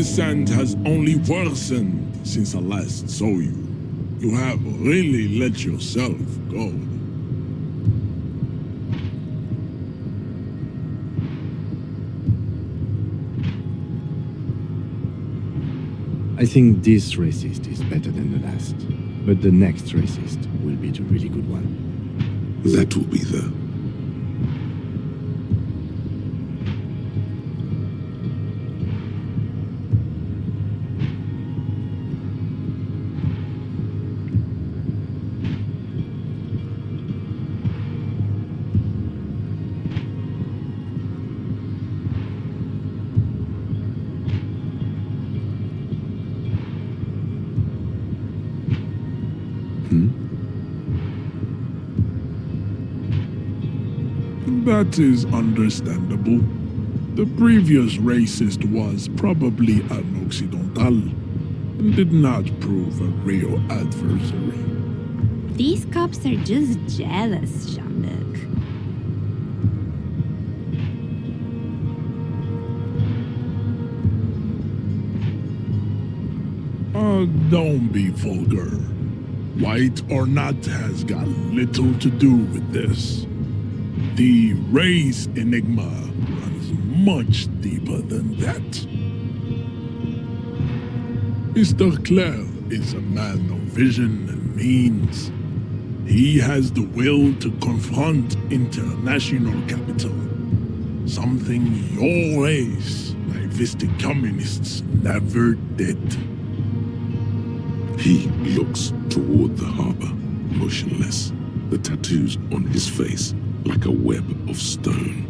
descent has only worsened since I last saw you. You have really let yourself go. I think this racist is better than the last, but the next racist will be the really good one. That will be the... That is understandable. The previous racist was probably an Occidental and did not prove a real adversary. These cops are just jealous, Jean-Luc. Don't be vulgar. White or not has got little to do with this. The race enigma runs much deeper than that. Mr. Claire is a man of vision and means. He has the will to confront international capital. Something your race, naivistic communists, never did. He looks toward the harbor, motionless, the tattoos on his face like a web of stone.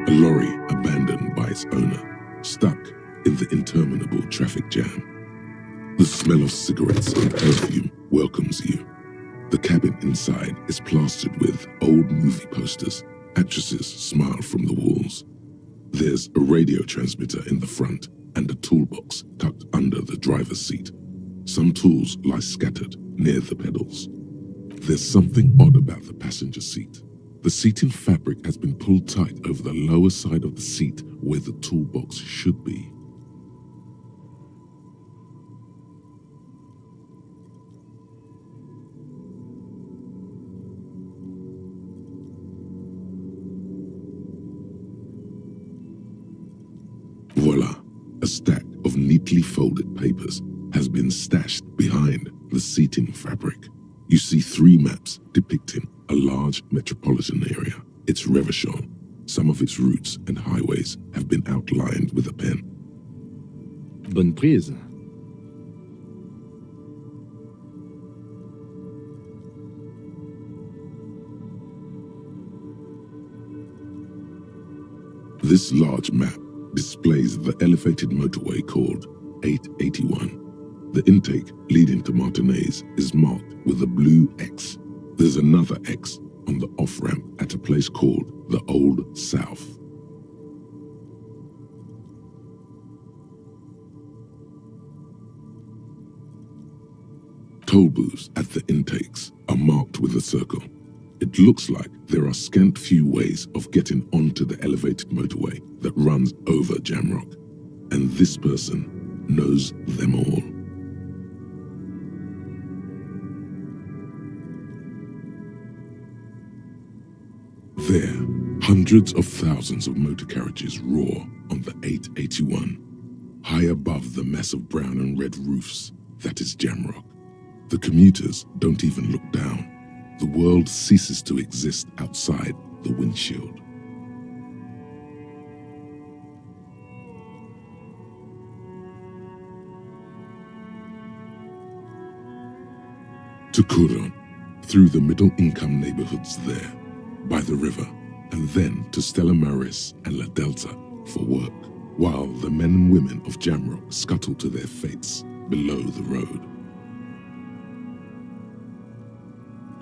A lorry abandoned by its owner, stuck in the interminable traffic jam. The smell of cigarettes and perfume welcomes you. The cabin inside is plastered with old movie posters. Actresses smile from the walls. There's a radio transmitter in the front and a toolbox tucked under the driver's seat. Some tools lie scattered near the pedals. There's something odd about the passenger seat. The seating fabric has been pulled tight over the lower side of the seat where the toolbox should be. Voila, a stack of neatly folded papers has been stashed behind the seating fabric. You see 3 maps depicting a large metropolitan area. It's Revachol. Some of its routes and highways have been outlined with a pen. Bonne prise. This large map displays the elevated motorway called 881. The intake leading to Martinez is marked with a blue X. There's another X on the off-ramp at a place called the Old South. Toll booths at the intakes are marked with a circle. It looks like there are scant few ways of getting onto the elevated motorway that runs over Jamrock, and this person knows them all. There, hundreds of thousands of motor carriages roar on the 881, high above the massive brown and red roofs that is Jamrock. The commuters don't even look down. The world ceases to exist outside the windshield. To Kuron, through the middle-income neighborhoods there, by the river, and then to Stella Maris and La Delta for work, while the men and women of Jamrock scuttle to their fates below the road.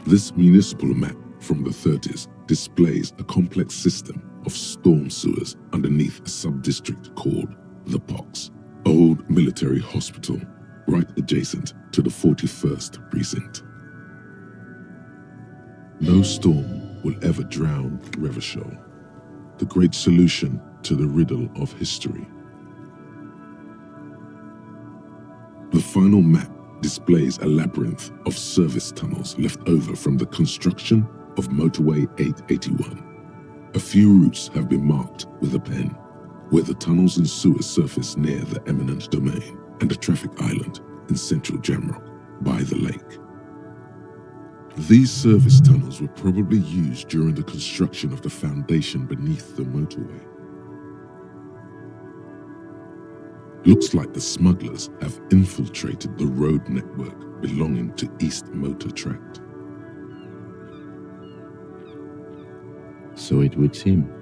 This municipal map from the 30s displays a complex system of storm sewers underneath a sub-district called the Pox, old military hospital, right adjacent to the 41st precinct. No storm will ever drown Revachol, the great solution to the riddle of history. The final map displays a labyrinth of service tunnels left over from the construction of Motorway 881. A few routes have been marked with a pen, where the tunnels and sewers surface near the eminent domain and a traffic island in central Jamrock by the lake. These service tunnels were probably used during the construction of the foundation beneath the motorway. Looks like the smugglers have infiltrated the road network belonging to East Motor Tract. So it would seem.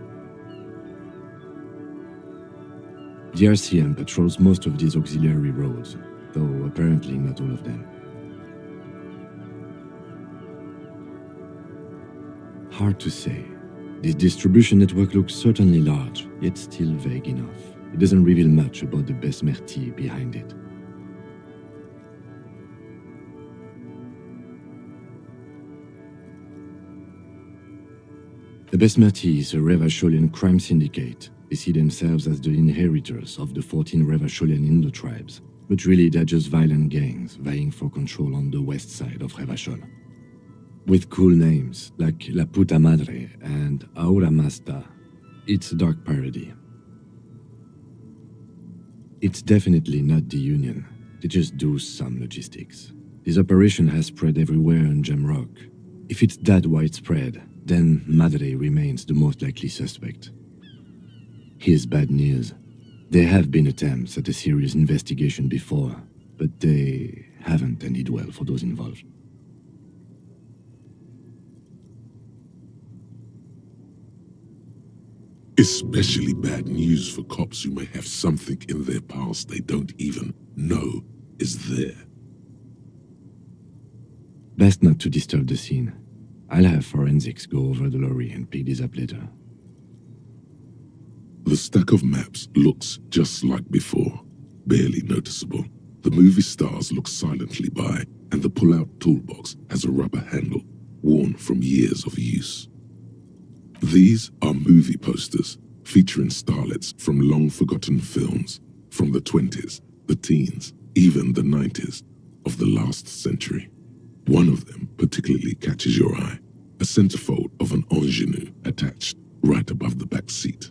The RCM patrols most of these auxiliary roads, though apparently not all of them. Hard to say. This distribution network looks certainly large, yet still vague enough. It doesn't reveal much about the Besmerti behind it. The Besmerti is a Revacholian crime syndicate. They see themselves as the inheritors of the 14 Revacholian Indo-tribes, but really they're just violent gangs vying for control on the west side of Revachol. With cool names like La Puta Madre and Ahura Mazda, it's a dark parody. It's definitely not the Union. They just do some logistics. This operation has spread everywhere in Jamrock. If it's that widespread, then Madre remains the most likely suspect. Here's bad news. There have been attempts at a serious investigation before, but they haven't ended well for those involved. Especially bad news for cops who may have something in their past they don't even know is there. Best not to disturb the scene. I'll have forensics go over the lorry and pick this up later. The stack of maps looks just like before, barely noticeable. The movie stars look silently by, and the pull-out toolbox has a rubber handle, worn from years of use. These are movie posters featuring starlets from long-forgotten films from the 20s, the teens, even the 90s of the last century. One of them particularly catches your eye, a centerfold of an ingenue attached right above the back seat.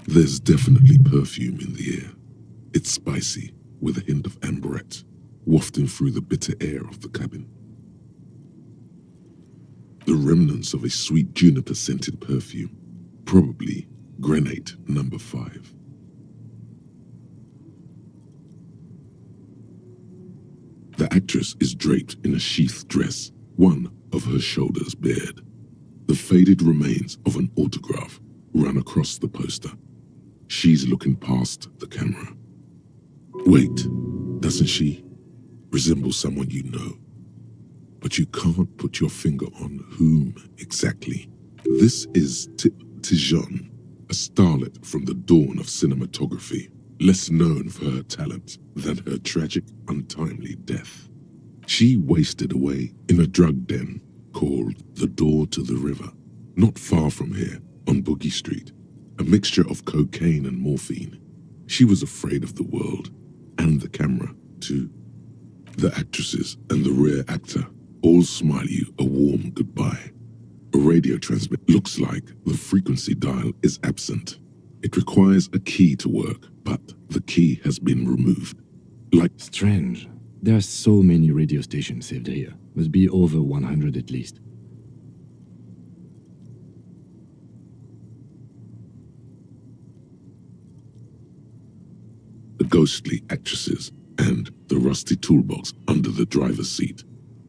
There's definitely perfume in the air. It's spicy, with a hint of amberette, wafting through the bitter air of the cabin. The remnants of a sweet juniper-scented perfume, probably Grenade No. 5. The actress is draped in a sheath dress, one of her shoulders bared. The faded remains of an autograph run across the poster, She's looking past the camera. Wait, doesn't she resemble someone you know? But you can't put your finger on whom exactly. This is Tijon, a starlet from the dawn of cinematography, less known for her talent than her tragic, untimely death. She wasted away in a drug den called the Door to the River, not far from here, on Boogie Street, a mixture of cocaine and morphine. She was afraid of the world, and the camera, too. The actresses and the rear actor all smile you a warm goodbye. A radio transmitter looks like the frequency dial is absent. It requires a key to work, but the key has been removed. Like Strange. There are so many radio stations saved here. Must be over 100 at least. the ghostly actresses and the rusty toolbox under the driver's seat.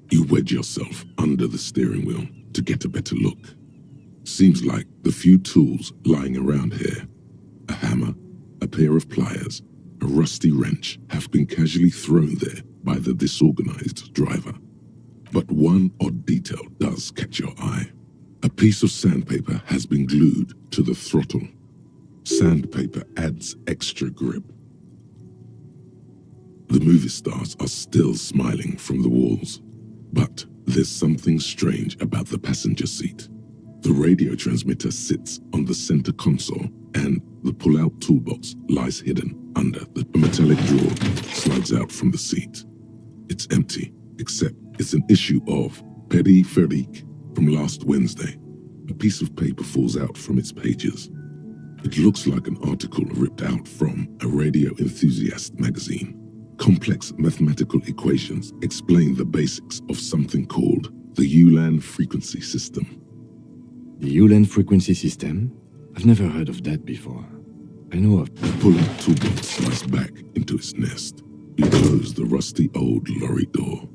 You wedge yourself under the steering wheel to get a better look. Seems like the few tools lying around here, a hammer, a pair of pliers, a rusty wrench, have been casually thrown there by the disorganized driver. But one odd detail does catch your eye. A piece of sandpaper has been glued to the throttle. Sandpaper adds extra grip. The movie stars are still smiling from the walls, but there's something strange about the passenger seat. The radio transmitter sits on the center console, and the pull-out toolbox lies hidden under the metallic drawer slides out from the seat. It's empty, except it's an issue of Petit Ferique from last Wednesday. A piece of paper falls out from its pages. It looks like an article ripped out from a radio enthusiast magazine. Complex mathematical equations explain the basics of something called the Ulan frequency system. The Ulan frequency system? I've never heard of that before. I know of... The pull-out toolbox slides back into its nest. You close the rusty old lorry door.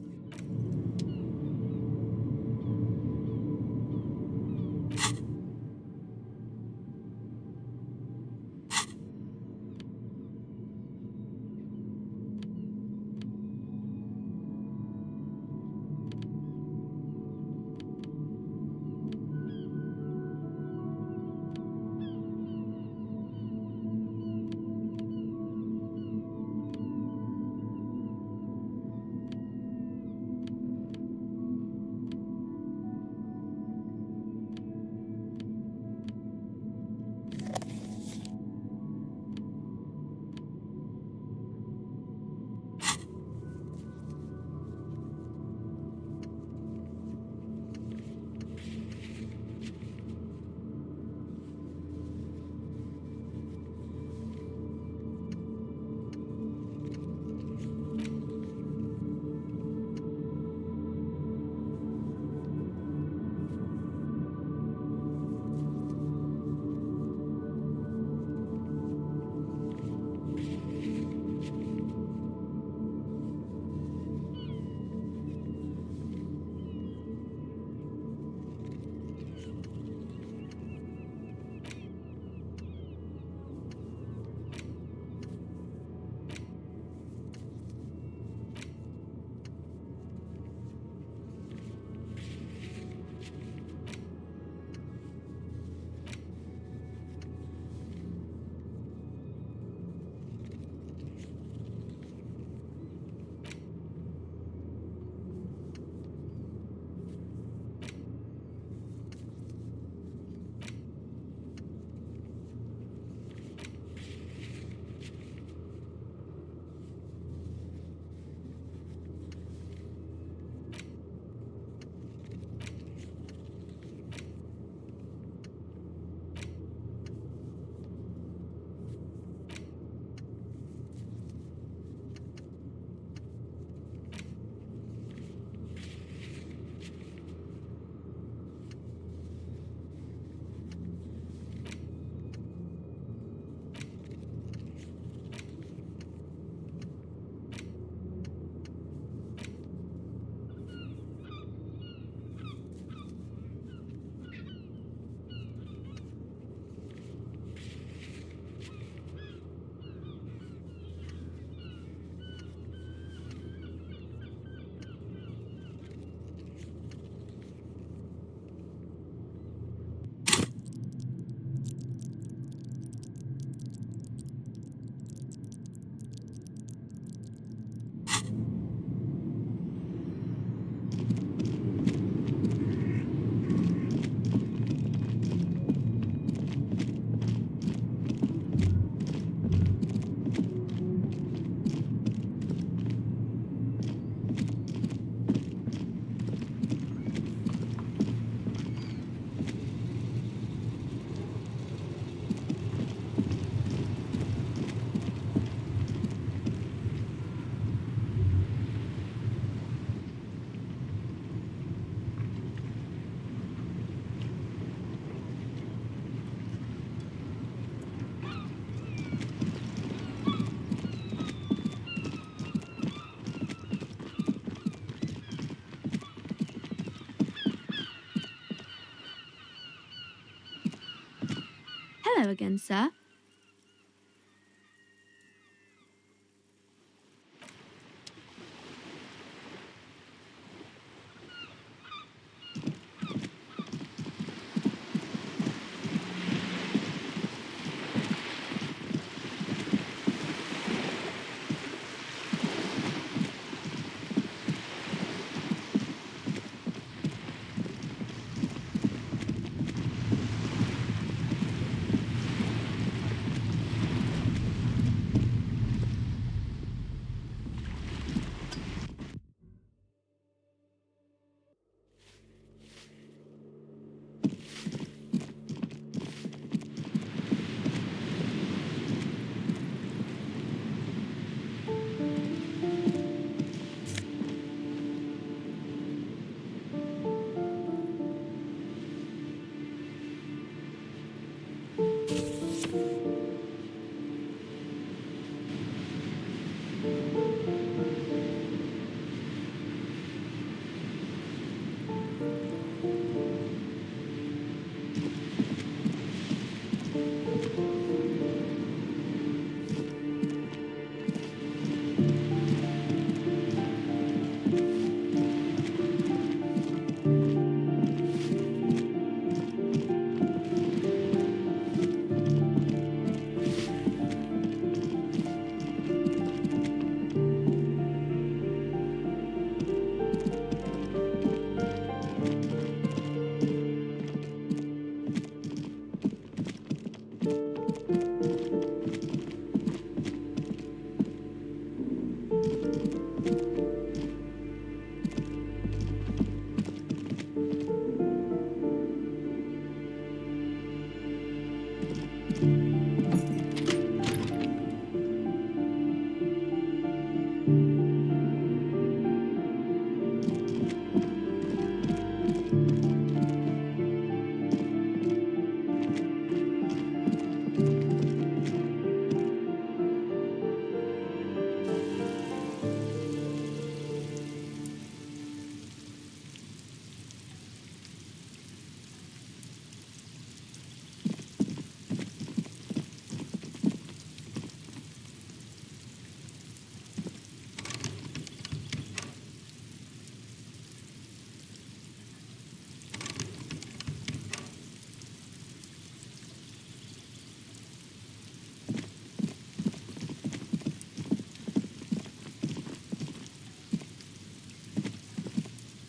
file again, sir.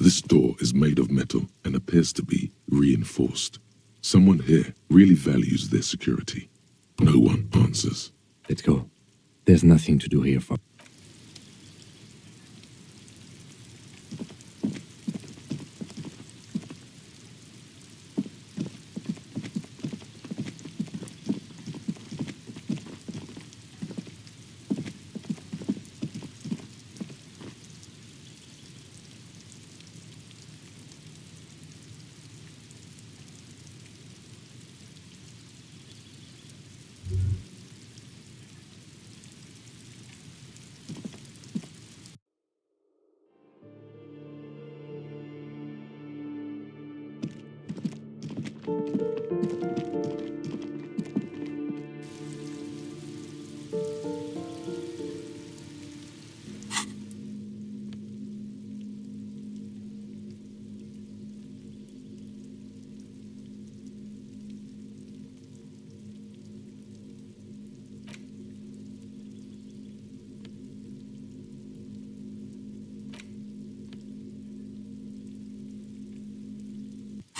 This door is made of metal and appears to be reinforced. Someone here really values their security. No one answers. Let's go. There's nothing to do here, for.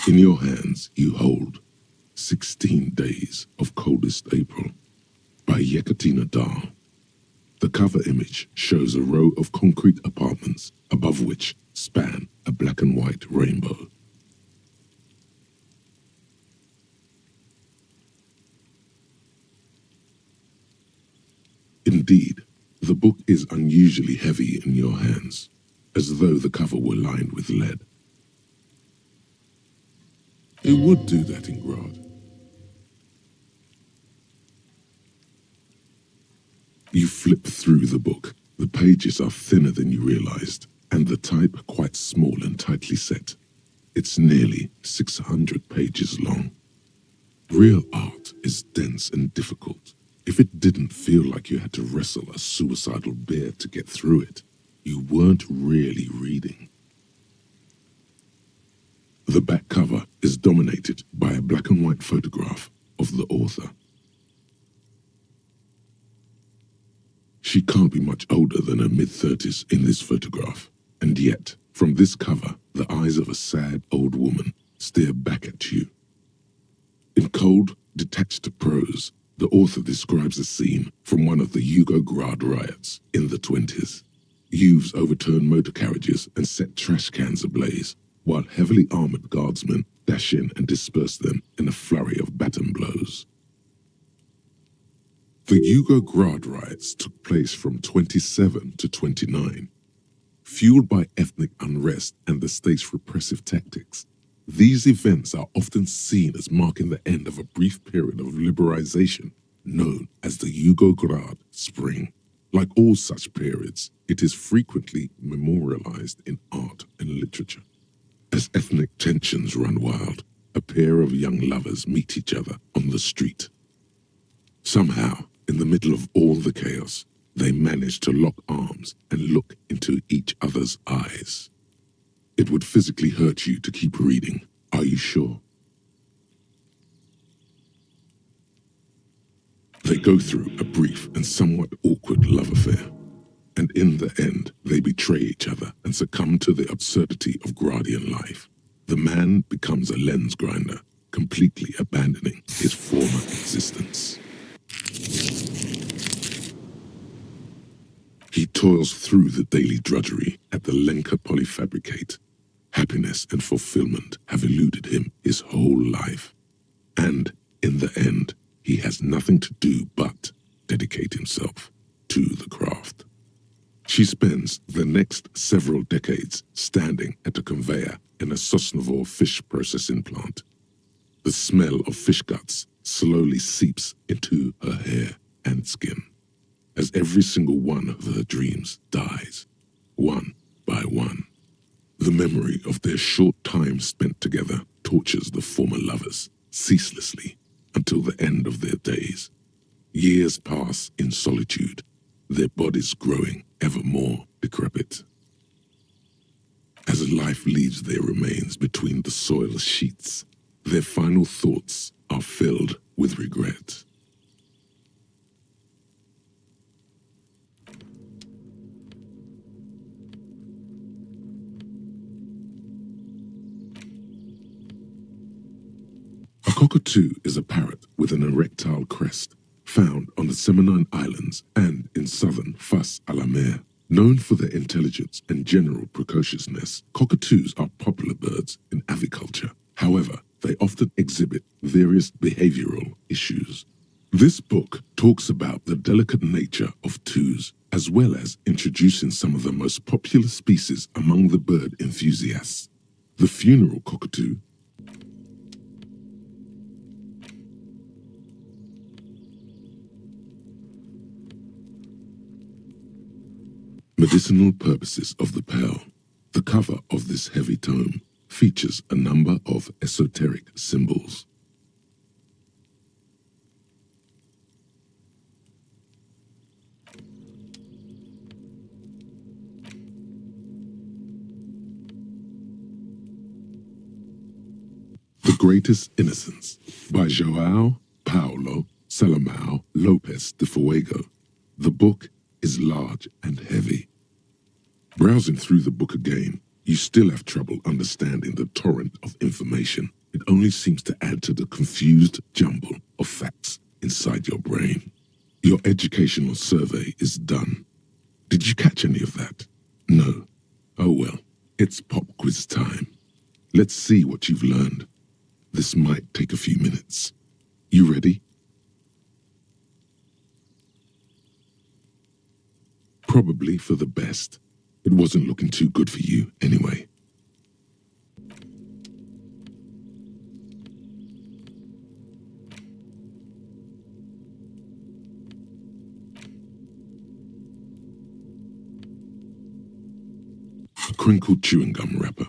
In your hands you hold 16 Days of Coldest April by Yekatina Dahl. The cover image shows a row of concrete apartments above which span a black and white rainbow. Indeed, the book is unusually heavy in your hands, as though the cover were lined with lead. It would do that in Grad. You flip through the book. The pages are thinner than you realized, and the type quite small and tightly set. It's nearly 600 pages long. Real art is dense and difficult. If it didn't feel like you had to wrestle a suicidal bear to get through it, you weren't really reading. The back cover is dominated by a black and white photograph of the author. She can't be much older than her mid-30s in this photograph, and yet, from this cover, the eyes of a sad old woman stare back at you. In cold, detached prose, the author describes a scene from one of the Yugoslavia riots in the 20s. Youths overturned motor carriages and set trash cans ablaze, while heavily armored guardsmen dash in and disperse them in a flurry of baton blows. The Yugoslavia riots took place from 27 to 29. Fueled by ethnic unrest and the state's repressive tactics, these events are often seen as marking the end of a brief period of liberalization known as the Yugoslavia Spring. Like all such periods, it is frequently memorialized in art and literature. As ethnic tensions run wild, a pair of young lovers meet each other on the street. Somehow, in the middle of all the chaos, they manage to lock arms and look into each other's eyes. It would physically hurt you to keep reading. Are you sure? They go through a brief and somewhat awkward love affair, and in the end, they betray each other and succumb to the absurdity of Gradian life. The man becomes a lens grinder, completely abandoning his former existence. He toils through the daily drudgery at the Lenka polyfabricate. Happiness and fulfillment have eluded him his whole life. And in the end, he has nothing to do but dedicate himself to the craft. She spends the next several decades standing at a conveyor in a Sosnovo fish processing plant. The smell of fish guts slowly seeps into her hair and skin, as every single one of her dreams dies, one by one. The memory of their short time spent together tortures the former lovers ceaselessly until the end of their days. Years pass in solitude, their bodies growing ever more decrepit. As life leaves their remains between the soil sheets, their final thoughts are filled with regret. A cockatoo is a parrot with an erectile crest, found on the Seminole Islands and in southern Fas a la Mer. Known for their intelligence and general precociousness, cockatoos are popular birds in aviculture. However, they often exhibit various behavioral issues. This book talks about the delicate nature of toos, as well as introducing some of the most popular species among the bird enthusiasts. The funeral cockatoo, medicinal purposes of the pearl. The cover of this heavy tome features a number of esoteric symbols. The Greatest Innocence by João Paulo Salomão Lopes de Fuego. The book is large and heavy. Browsing through the book again, you still have trouble understanding the torrent of information. It only seems to add to the confused jumble of facts inside your brain. Your educational survey is done. Did you catch any of that? No. Oh well, it's pop quiz time. Let's see what you've learned. This might take a few minutes. You ready? Probably for the best. It wasn't looking too good for you anyway. A crinkled chewing gum wrapper.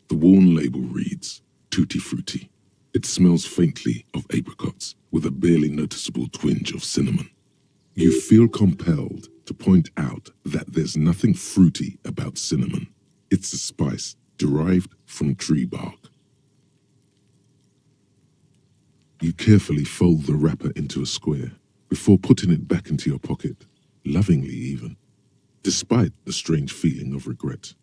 The worn label reads, Tutti Frutti. It smells faintly of apricots with a barely noticeable twinge of cinnamon. You feel compelled to point out that there's nothing fruity about cinnamon. It's a spice derived from tree bark. You carefully fold the wrapper into a square before putting it back into your pocket, lovingly even, despite the strange feeling of regret.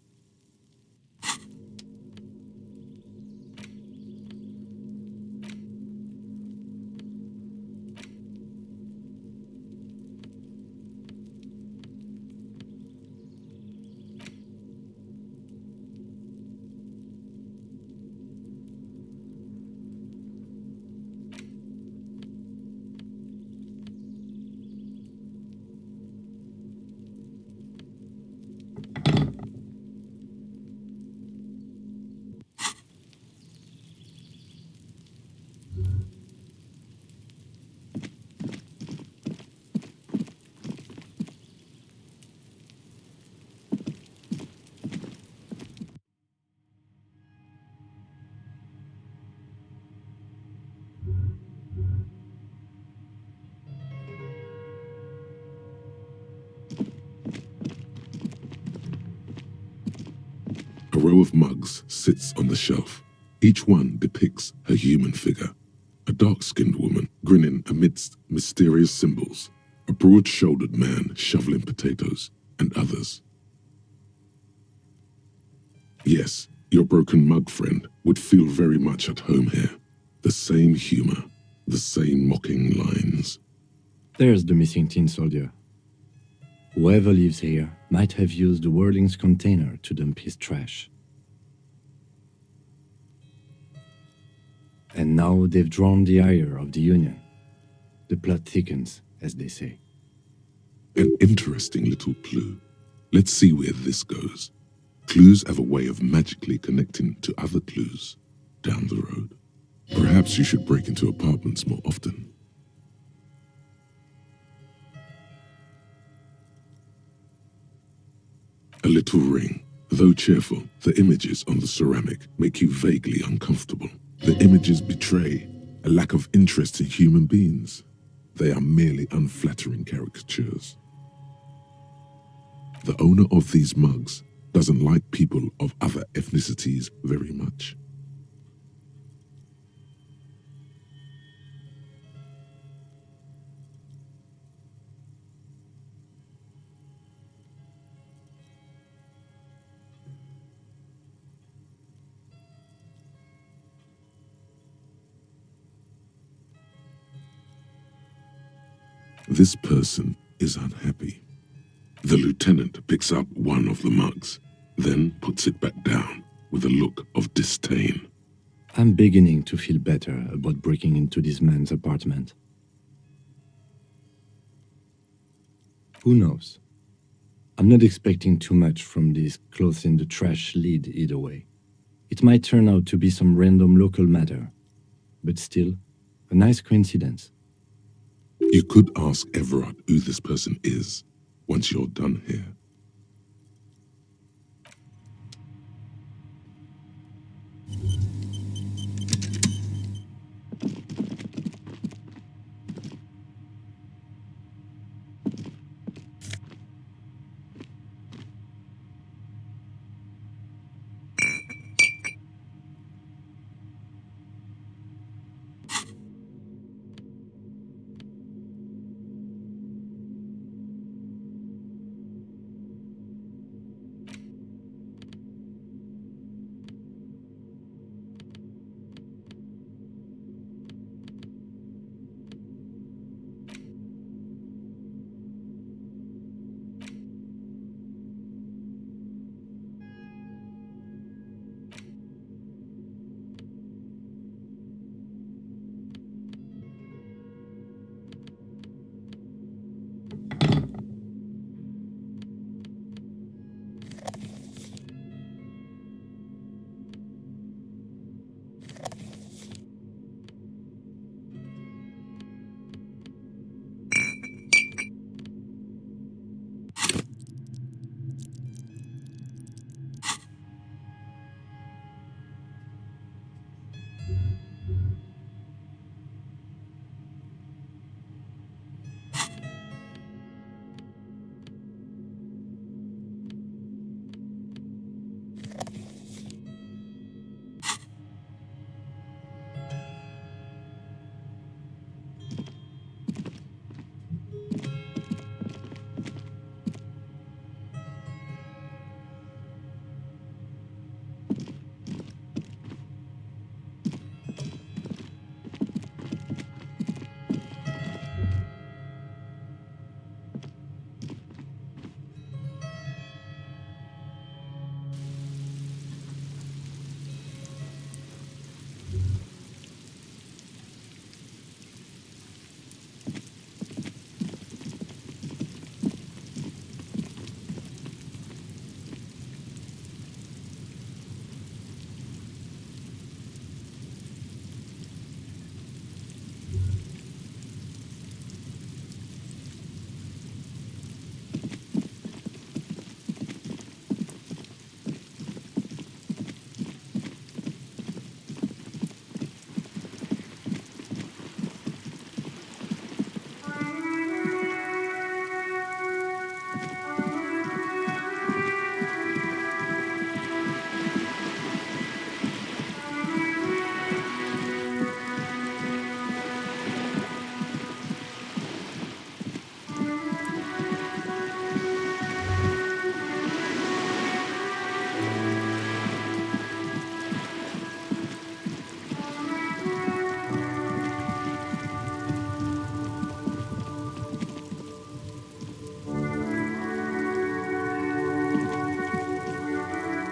A row of mugs sits on the shelf. Each one depicts a human figure. A dark-skinned woman grinning amidst mysterious symbols. A broad-shouldered man shoveling potatoes, and others. Yes, your broken mug friend would feel very much at home here. The same humor, the same mocking lines. There's the missing tin soldier. Whoever lives here might have used the Whirling's container to dump his trash. And now they've drawn the ire of the Union. The plot thickens, as they say. An interesting little clue. Let's see where this goes. Clues have a way of magically connecting to other clues down the road. Perhaps you should break into apartments more often. A little ring. Though cheerful, the images on the ceramic make you vaguely uncomfortable. The images betray a lack of interest in human beings. They are merely unflattering caricatures. The owner of these mugs doesn't like people of other ethnicities very much. This person is unhappy. The lieutenant picks up one of the mugs, then puts it back down with a look of disdain. I'm beginning to feel better about breaking into this man's apartment. Who knows? I'm not expecting too much from this clothes in the trash lead either way. It might turn out to be some random local matter, but still, a nice coincidence. You could ask Everard who this person is once you're done here.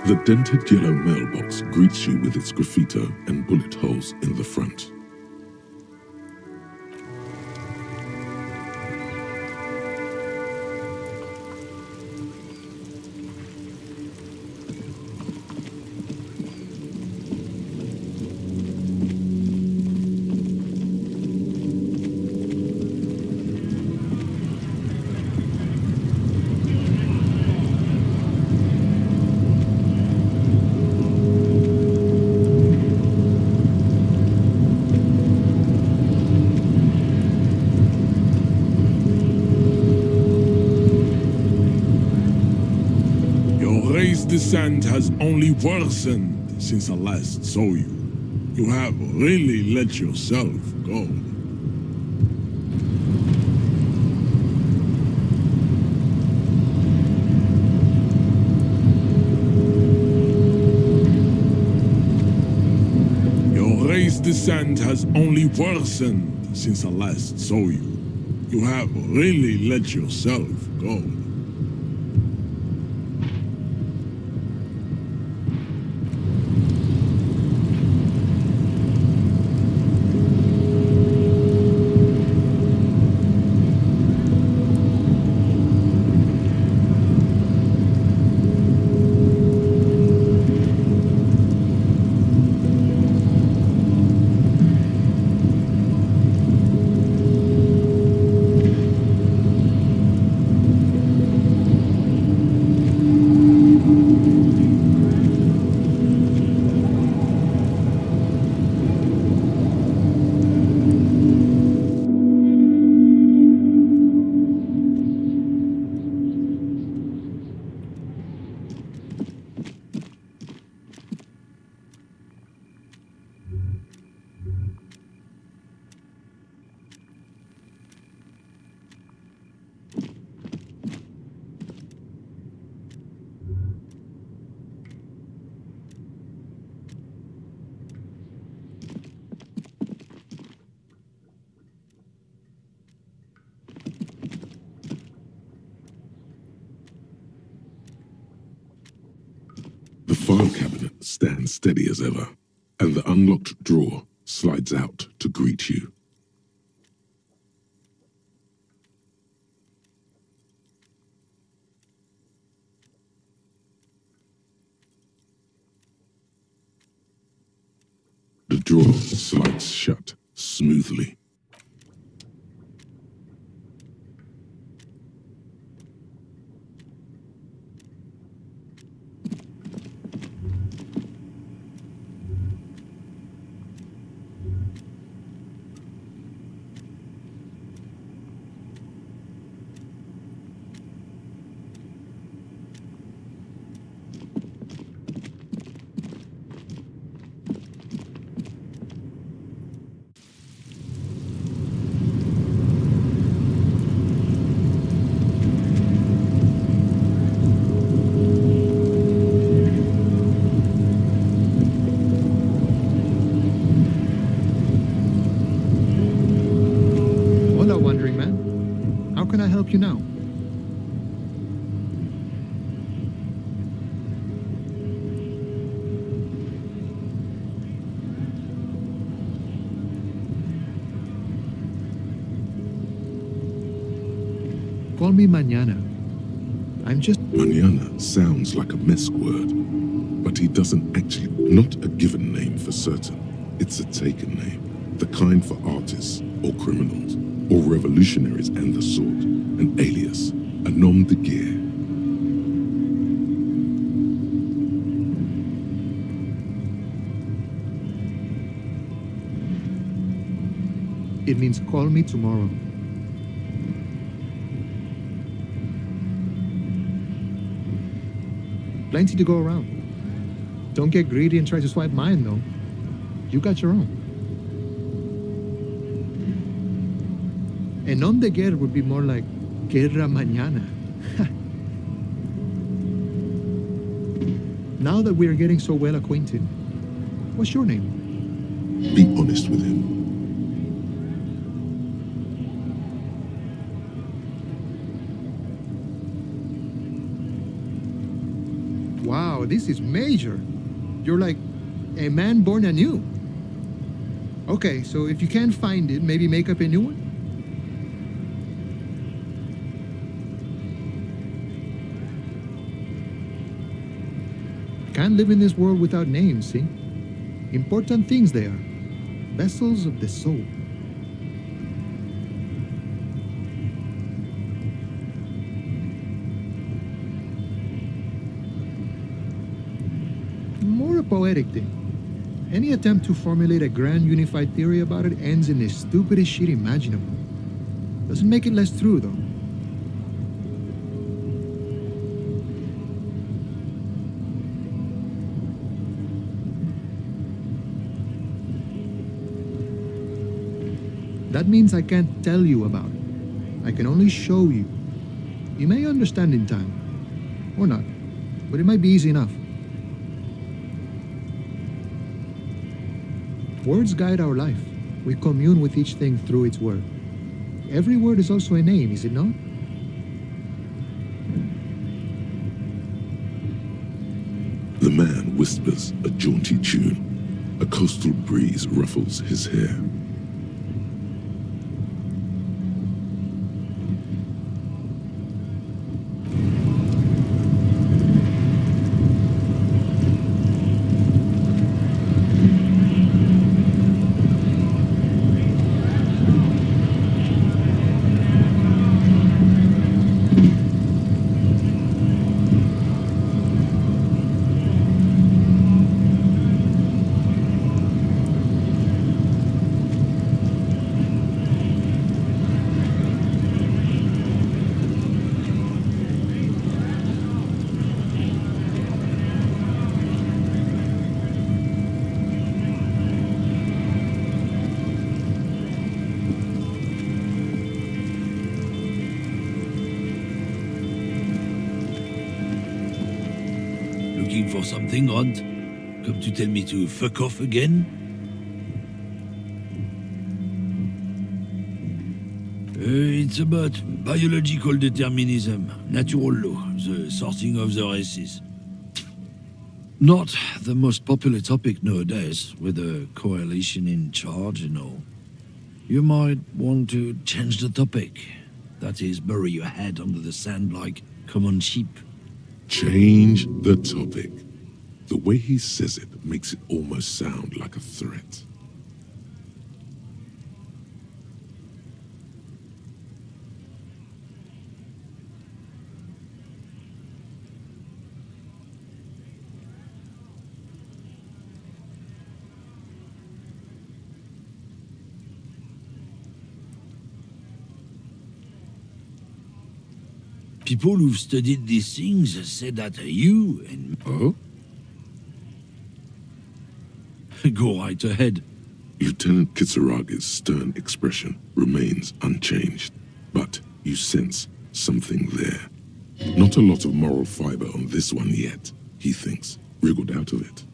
The dented yellow mailbox greets you with its graffito and bullet holes in the front. Race descent has only worsened since I last saw you. You have really let yourself go. Your race descent has only worsened since I last saw you. You have really let yourself go. The file cabinet stands steady as ever, and the unlocked drawer slides out to greet you. The drawer slides shut smoothly. You now. Call me mañana. I'm just... Mañana sounds like a Mesk word, but he doesn't actually... Not a given name for certain. It's a taken name. The kind for artists or criminals or revolutionaries and the sort. An alias, a nom de guerre. It means call me tomorrow. Plenty to go around. Don't get greedy and try to swipe mine, though. You got your own. A nom de guerre would be more like Guerra Mañana. Now that we are getting so well acquainted, what's your name? Be honest with him. Wow, this is major. You're like a man born anew. Okay, so if you can't find it, maybe make up a new one? Can't live in this world without names, see? Important things they are. Vessels of the soul. More a poetic thing. Any attempt to formulate a grand unified theory about it ends in the stupidest shit imaginable. Doesn't make it less true, though. That means I can't tell you about it. I can only show you. You may understand in time. Or not. But it might be easy enough. Words guide our life. We commune with each thing through its word. Every word is also a name, is it not? The man whispers a jaunty tune. A coastal breeze ruffles his hair. Looking for something, Rod? Come to tell me to fuck off again? It's about biological determinism, natural law, the sorting of the races. Not the most popular topic nowadays, with a coalition in charge and all. You might want to change the topic. That is, bury your head under the sand like common sheep. Change the topic. The way he says it makes it almost sound like a threat. People who've studied these things say that you and... Oh? Go right ahead. Lieutenant Kitsaragi's stern expression remains unchanged, but you sense something there. Not a lot of moral fiber on this one yet, he thinks, wriggled out of it.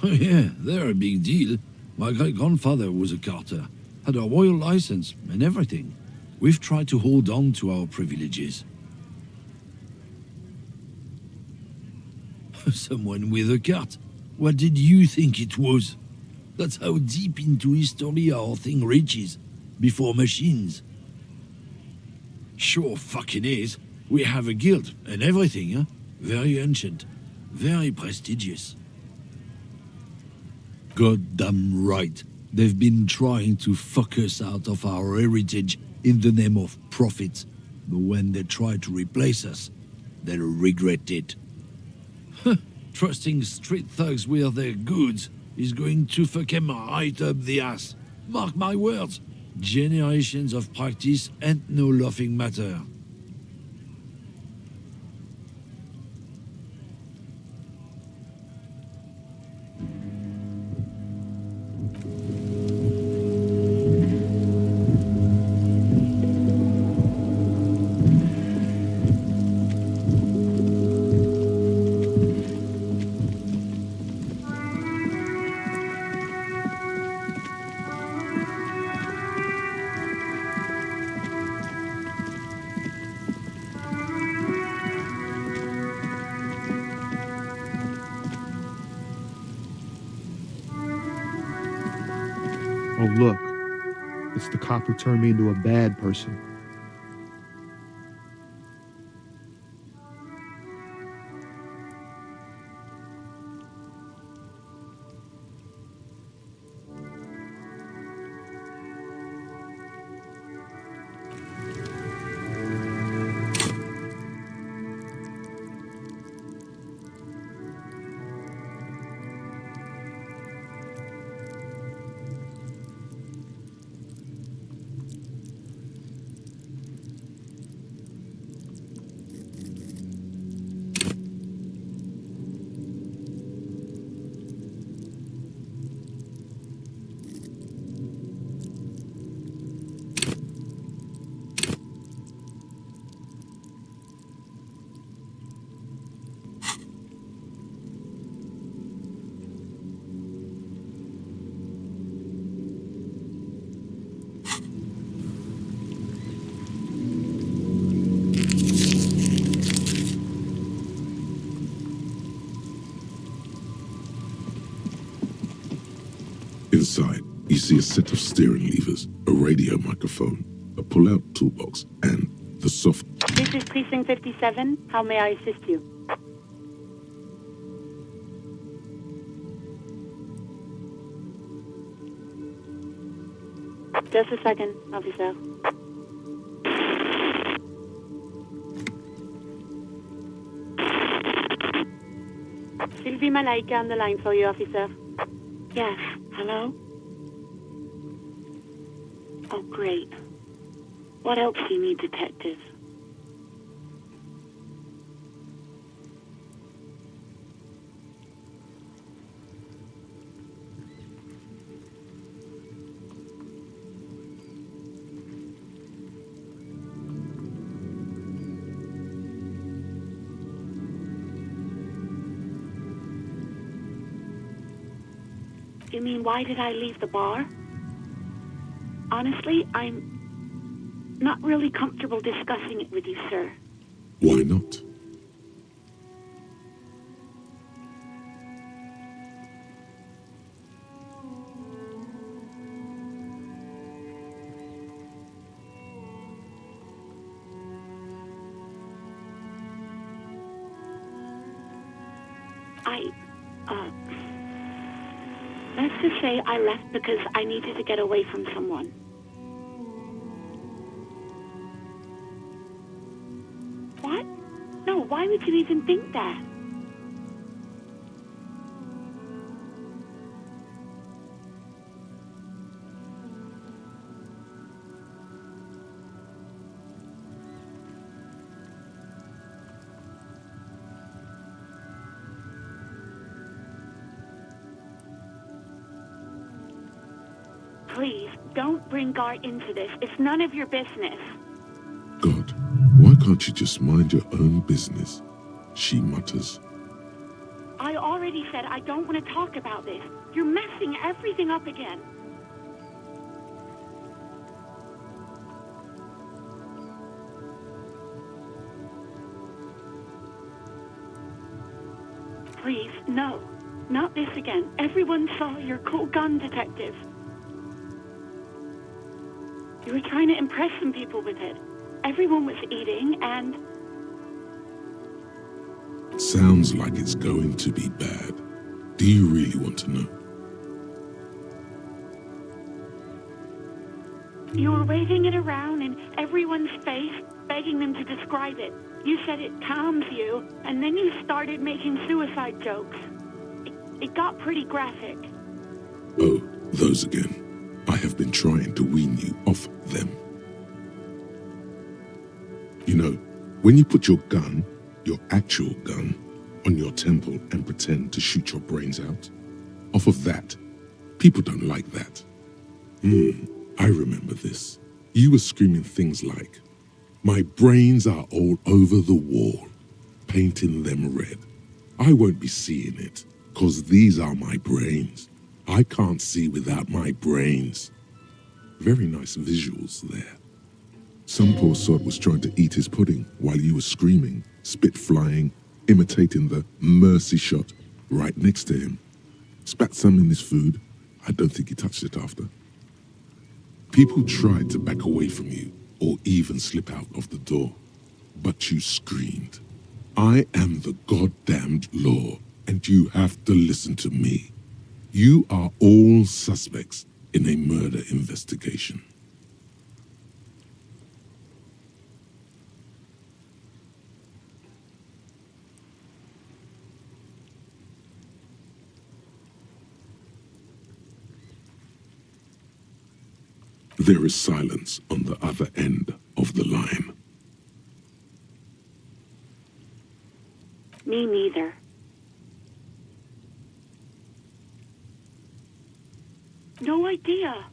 Oh yeah, they're a big deal. My great-grandfather was a carter, had a royal license and everything. We've tried to hold on to our privileges. Someone with a cart. What did you think it was? That's how deep into history our thing reaches, before machines. Sure fucking is. We have a guild and everything, huh? Very ancient, very prestigious. Goddamn right. They've been trying to fuck us out of our heritage in the name of profit. But when they try to replace us, they'll regret it. Trusting street thugs with their goods is going to fuck them right up the ass. Mark my words. Generations of practice ain't no laughing matter. It's the cop who turned me into a bad person. Inside, you see a set of steering levers, a radio microphone, a pull-out toolbox, and the soft... This is Precinct 57. How may I assist you? Just a second, officer. Sylvie Malaika on the line for you, officer. Yes, hello? Oh, great. What else do you need, detective? You mean, why did I leave the bar? Honestly, I'm not really comfortable discussing it with you, sir. Why not? Let's just say I left because I needed to get away from someone. What? No, why would you even think that? Please, don't bring Gar into this. It's none of your business. God, why can't you just mind your own business? She mutters. I already said I don't want to talk about this. You're messing everything up again. Please, no. Not this again. Everyone saw your cool gun, detective. You were trying to impress some people with it. Everyone was eating, and... Sounds like it's going to be bad. Do you really want to know? You were waving it around in everyone's face, begging them to describe it. You said it calms you, and then you started making suicide jokes. It got pretty graphic. Oh, those again. I have been trying to wean you off them. You know, when you put your gun, your actual gun, on your temple and pretend to shoot your brains out, off of that, people don't like that. I remember this. You were screaming things like, "My brains are all over the wall, painting them red. I won't be seeing it, 'cause these are my brains. I can't see without my brains." Very nice visuals there. Some poor sod was trying to eat his pudding while you were screaming, spit flying, imitating the mercy shot right next to him. Spat some in his food. I don't think he touched it after. People tried to back away from you or even slip out of the door, but you screamed, "I am the goddamned law, and you have to listen to me. You are all suspects in a murder investigation." There is silence on the other end of the line. Me neither. No idea.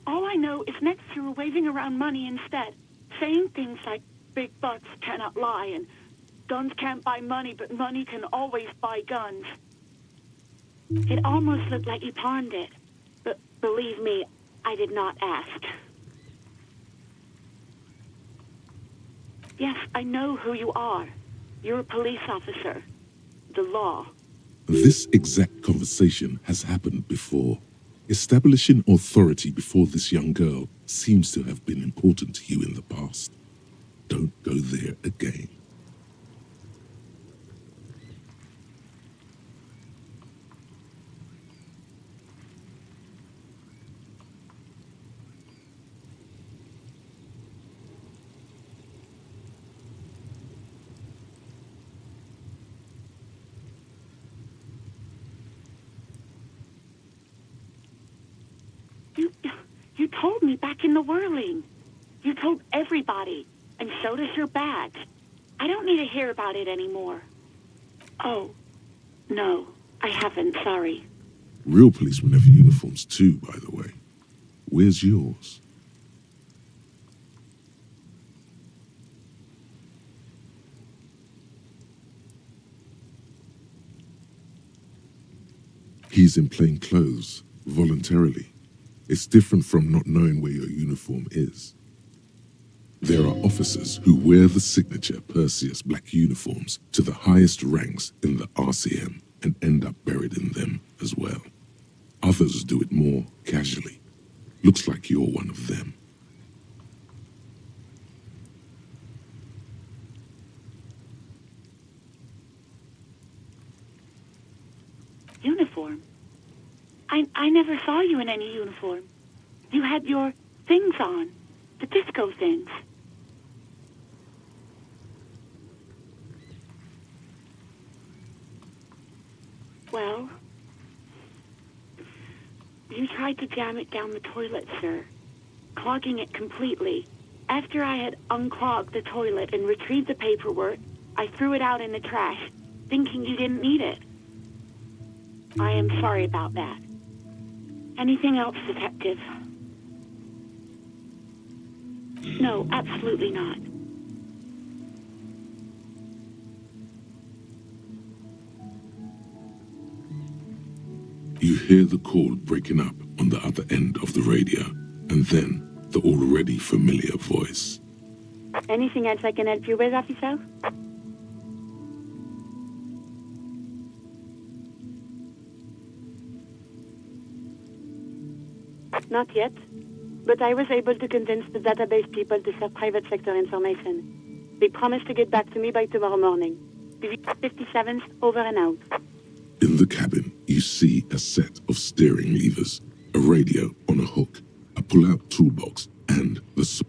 All I know is next you were waving around money instead, saying things like big bucks cannot lie and guns can't buy money, but money can always buy guns. It almost looked like you pawned it, but believe me, I did not ask. Yes, I know who you are. You're a police officer. The law. This exact conversation has happened before. Establishing authority before this young girl seems to have been important to you in the past. Don't go there again. You told me back in the whirling. You told everybody, and so does your badge. I don't need to hear about it anymore. Oh, no, I haven't, sorry. Real policemen have uniforms too, by the way. Where's yours? He's in plain clothes, voluntarily. It's different from not knowing where your uniform is. There are officers who wear the signature Perseus black uniforms to the highest ranks in the RCM and end up buried in them as well. Others do it more casually. Looks like you're one of them. Uniform? I never saw you in any uniform. You had your things on, the disco things. Well, you tried to jam it down the toilet, sir, clogging it completely. After I had unclogged the toilet and retrieved the paperwork, I threw it out in the trash, thinking you didn't need it. I am sorry about that. Anything else, Detective? No, absolutely not. You hear the call breaking up on the other end of the radio, and then the already familiar voice. Anything else I can help you with, officer? Not yet, but I was able to convince the database people to share private sector information. They promised to get back to me by tomorrow morning. 57th, over and out. In the cabin, you see a set of steering levers, a radio on a hook, a pull-out toolbox, and the...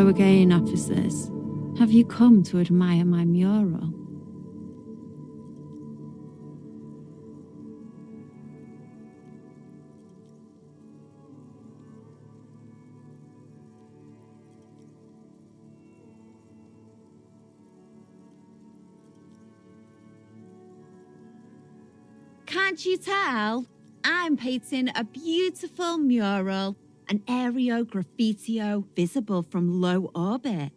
Hello again, officers. Have you come to admire my mural? Can't you tell? I'm painting a beautiful mural, an aereo graffitio visible from low orbit.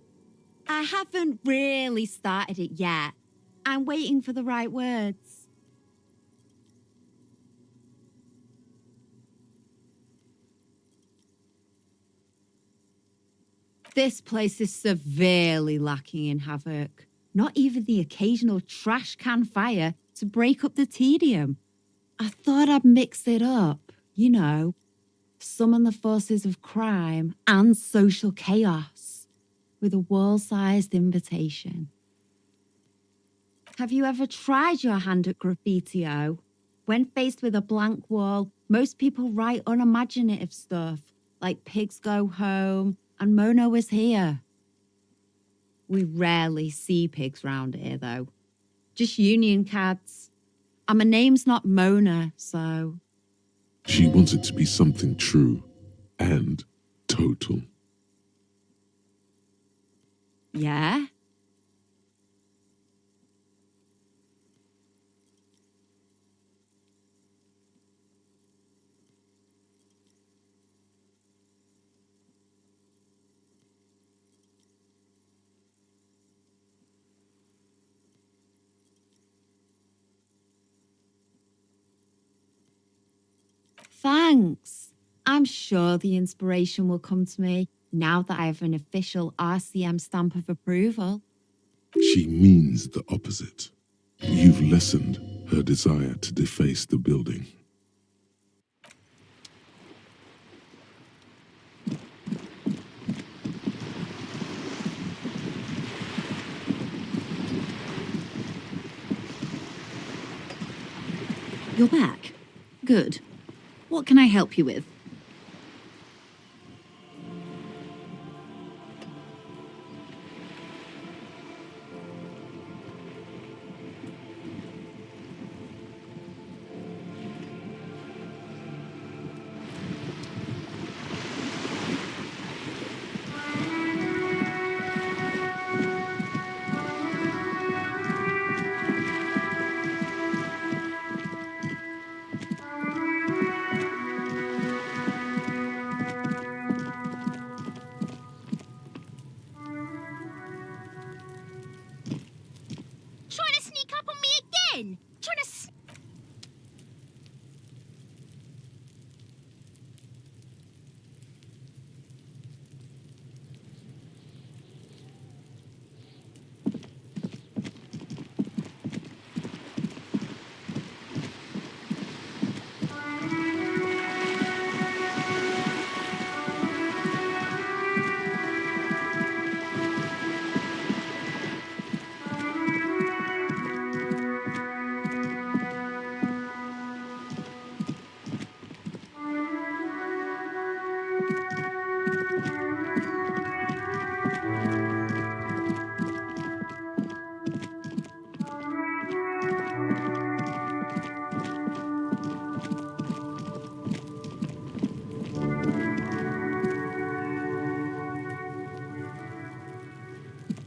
I haven't really started it yet. I'm waiting for the right words. This place is severely lacking in havoc. Not even the occasional trash can fire to break up the tedium. I thought I'd mix it up, you know, summon the forces of crime and social chaos with a wall-sized invitation. Have you ever tried your hand at graffitio? When faced with a blank wall, most people write unimaginative stuff, like pigs go home and Mona was here. We rarely see pigs round here, though. Just union cats. And my name's not Mona, so... She wants it to be something true and total. Yeah? Thanks. I'm sure the inspiration will come to me now that I have an official RCM stamp of approval. She means the opposite. You've lessened her desire to deface the building. You're back. Good. What can I help you with? Trying to sneak up on me again! Trying to...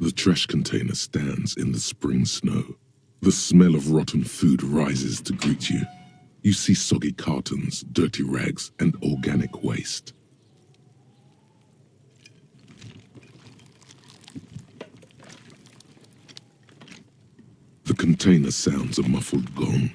The trash container stands in the spring snow. The smell of rotten food rises to greet you. You see soggy cartons, dirty rags, and organic waste. The container sounds a muffled gong.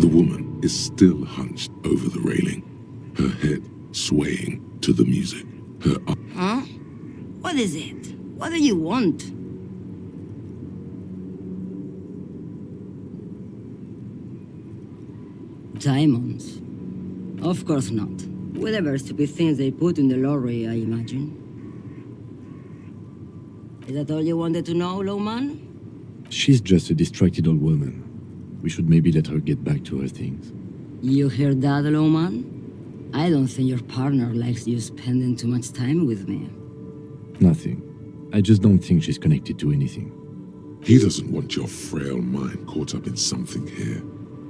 The woman is still hunched over the railing, her head swaying to the music. Her Huh? What is it? What do you want? Diamonds? Of course not. Whatever stupid things they put in the lorry, I imagine. Is that all you wanted to know, Lowman? She's just a distracted old woman. We should maybe let her get back to her things. You hear that, Lowman? I don't think your partner likes you spending too much time with me. Nothing. I just don't think she's connected to anything. He doesn't want your frail mind caught up in something here.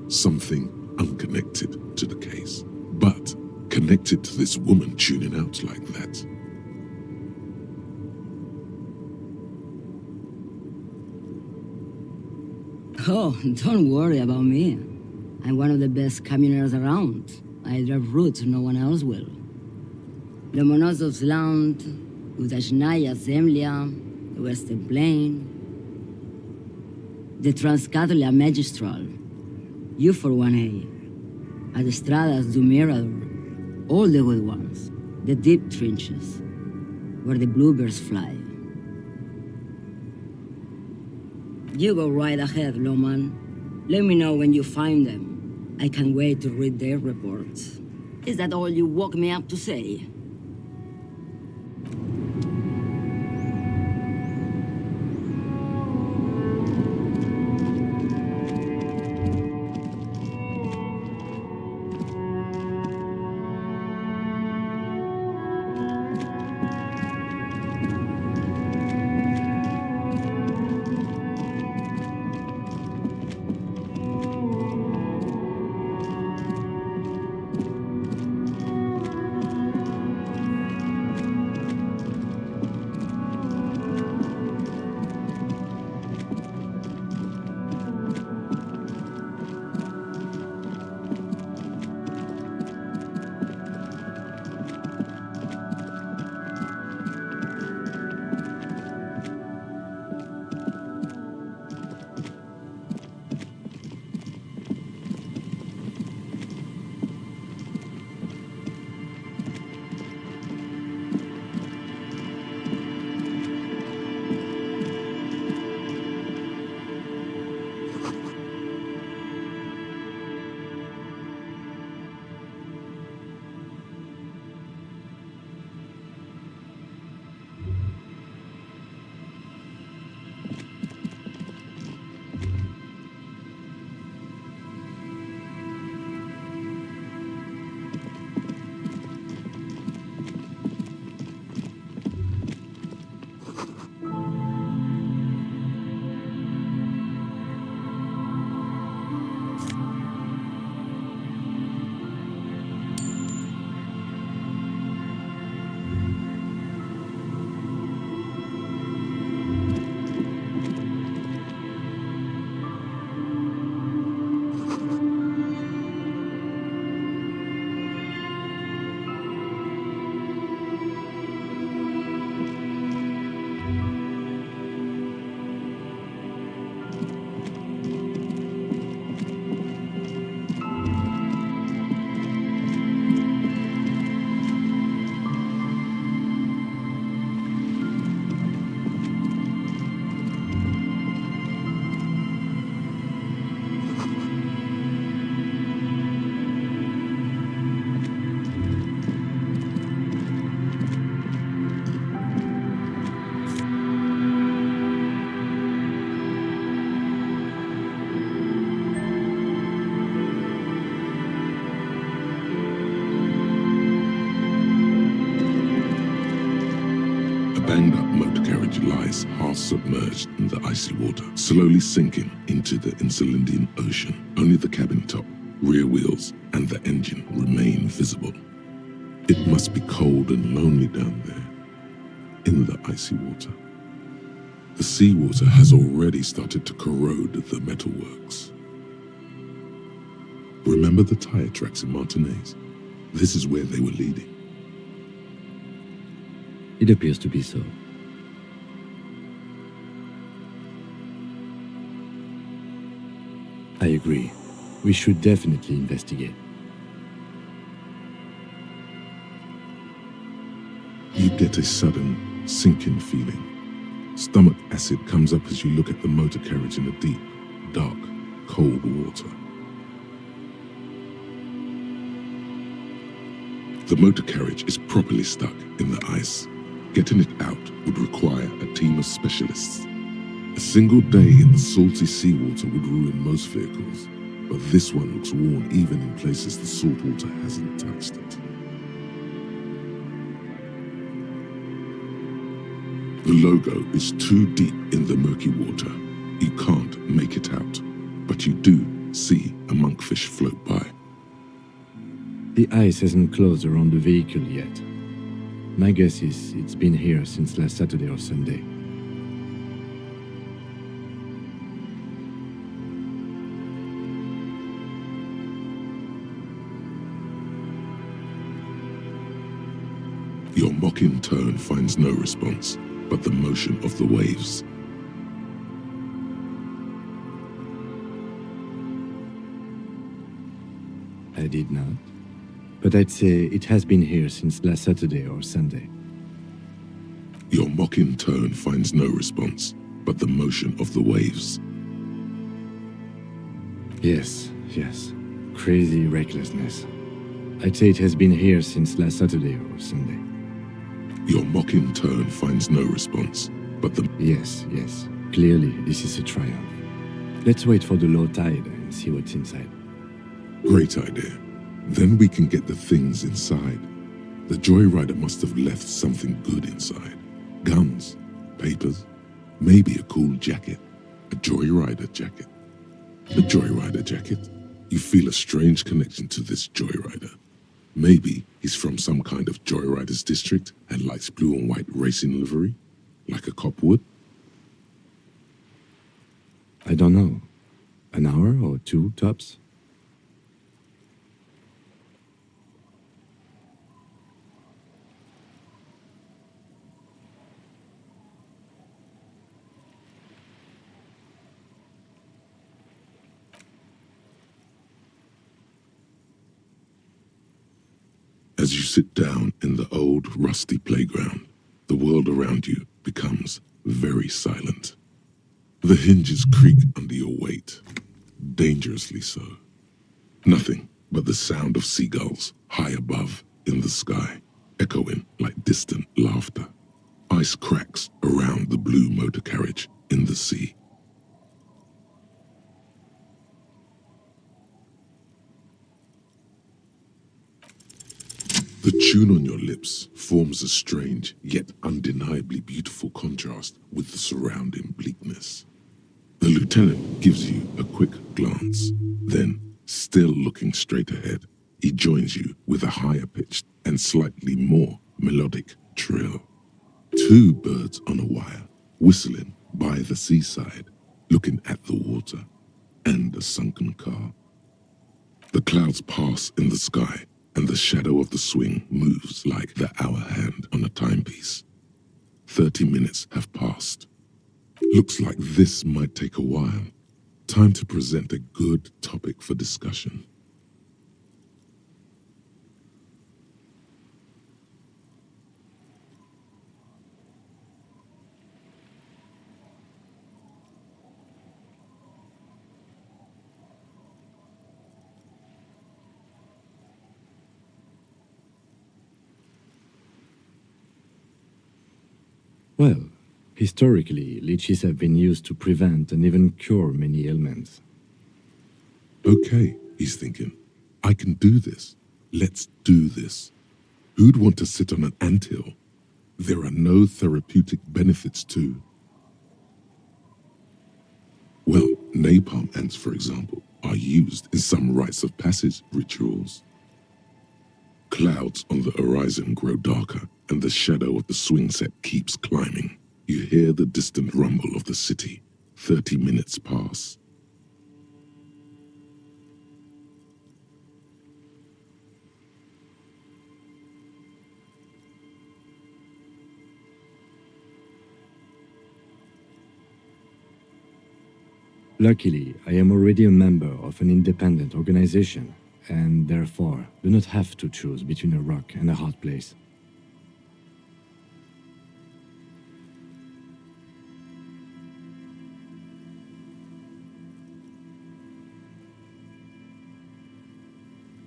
Something unconnected to the case. But connected to this woman tuning out like that. Oh, don't worry about me. I'm one of the best camioners around. I drive routes no one else will. Lomonosov's Land, Udachnaya Zemlya, the Western Plain, the Transcatolia Magistral, you for 1A, Autostradas do Mirador, all the good ones, the deep trenches, where the bluebirds fly. You go right ahead, Loman. Let me know when you find them. I can't wait to read their reports. Is that all you woke me up to say? banged-up motor carriage lies half-submerged in the icy water, slowly sinking into the Insulindian Ocean. Only the cabin top, rear wheels, and the engine remain visible. It must be cold and lonely down there, in the icy water. The seawater has already started to corrode the metalworks. Remember the tire tracks in Martinez? This is where they were leading. It appears to be so. I agree. We should definitely investigate. You get a sudden, sinking feeling. Stomach acid comes up as you look at the motor carriage in the deep, dark, cold water. The motor carriage is properly stuck in the ice. Getting it out would require a team of specialists. A single day in the salty seawater would ruin most vehicles, but this one looks worn even in places the salt water hasn't touched it. The logo is too deep in the murky water. You can't make it out, but you do see a monkfish float by. The ice hasn't closed around the vehicle yet. My guess is it's been here since last Saturday or Sunday. Your mocking tone finds no response, but the motion of the waves. I did not. But I'd say it has been here since last Saturday or Sunday. Your mocking tone finds no response, but the motion of the waves. Yes. Crazy recklessness. I'd say it has been here since last Saturday or Sunday. Your mocking tone finds no response, but the... Yes. Clearly, this is a triumph. Let's wait for the low tide and see what's inside. Great idea. Then we can get the things inside. The joyrider must have left something good inside. Guns, papers, maybe a cool jacket. A joyrider jacket. A joyrider jacket? You feel a strange connection to this joyrider. Maybe he's from some kind of joyriders district and likes blue and white racing livery, like a cop would. I don't know. An hour or two, tops? As you sit down in the old, rusty playground, the world around you becomes very silent. The hinges creak under your weight, dangerously so. Nothing but the sound of seagulls high above in the sky, echoing like distant laughter. Ice cracks around the blue motor carriage in the sea. The tune on your lips forms a strange yet undeniably beautiful contrast with the surrounding bleakness. The lieutenant gives you a quick glance, then, still looking straight ahead, he joins you with a higher pitched and slightly more melodic trill. Two birds on a wire, whistling by the seaside, looking at the water and a sunken car. The clouds pass in the sky, and the shadow of the swing moves like the hour hand on a timepiece. 30 minutes have passed. Looks like this might take a while. Time to present a good topic for discussion. Well, historically, leeches have been used to prevent and even cure many ailments. Okay, he's thinking, I can do this. Let's do this. Who'd want to sit on an anthill? There are no therapeutic benefits to... Well, napalm ants, for example, are used in some rites of passage rituals. Clouds on the horizon grow darker, and the shadow of the swing set keeps climbing. You hear the distant rumble of the city. 30 minutes pass. Luckily, I am already a member of an independent organization, and therefore do not have to choose between a rock and a hard place.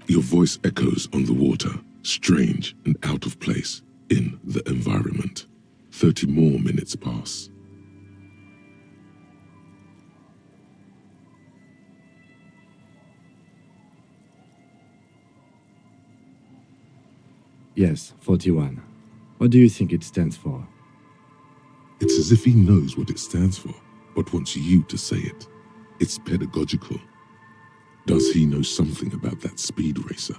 Your voice echoes on the water, strange and out of place in the environment. 30 more minutes pass. Yes, 41. What do you think it stands for? It's as if he knows what it stands for, but wants you to say it. It's pedagogical. Does he know something about that speed racer?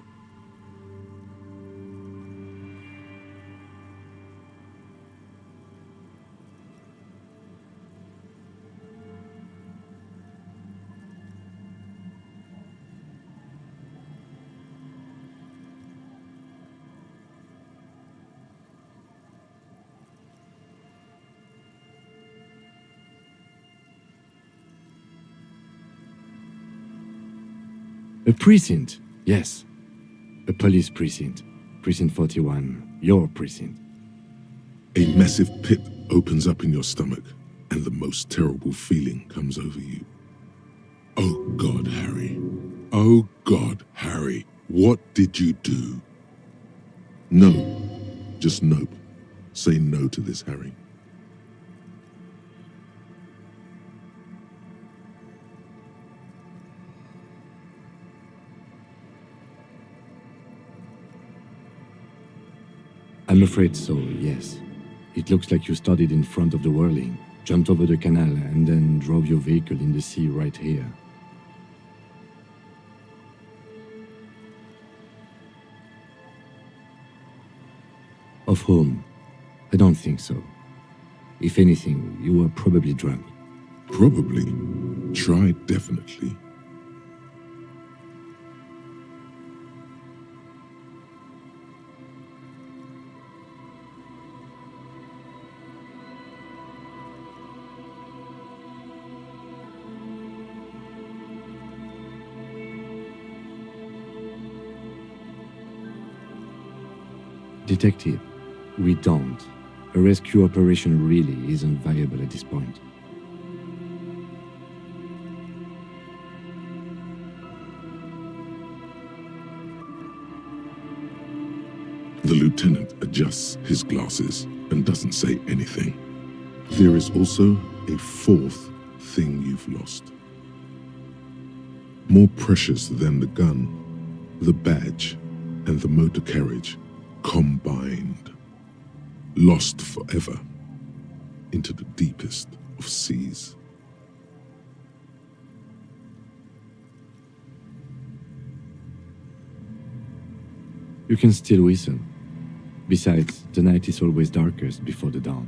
A precinct, yes. A police precinct. Precinct 41, your precinct. A massive pit opens up in your stomach, and the most terrible feeling comes over you. Oh God, Harry. Oh God, Harry. What did you do? No. Just nope. Say no to this, Harry. I'm afraid so, yes. It looks like you started in front of the whirling, jumped over the canal, and then drove your vehicle in the sea right here. Of whom? I don't think so. If anything, you were probably drunk. Probably. Try definitely. Detective, we don't. A rescue operation really isn't viable at this point. The lieutenant adjusts his glasses and doesn't say anything. There is also a fourth thing you've lost. More precious than the gun, the badge, and the motor carriage combined. Lost forever into the deepest of seas. You can still whistle. Besides, the night is always darkest before the dawn.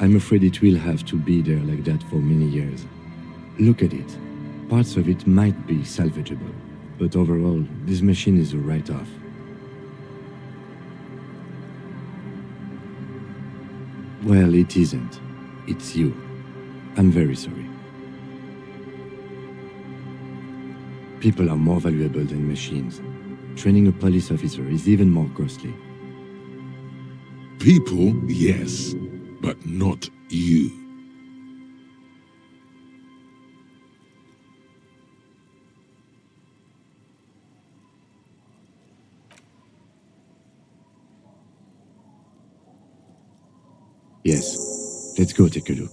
I'm afraid it will have to be there like that for many years. Look at it. Parts of it might be salvageable, but overall, this machine is a write-off. Well, it isn't. It's you. I'm very sorry. People are more valuable than machines. Training a police officer is even more costly. People, yes, but not you. Yes. Let's go take a look.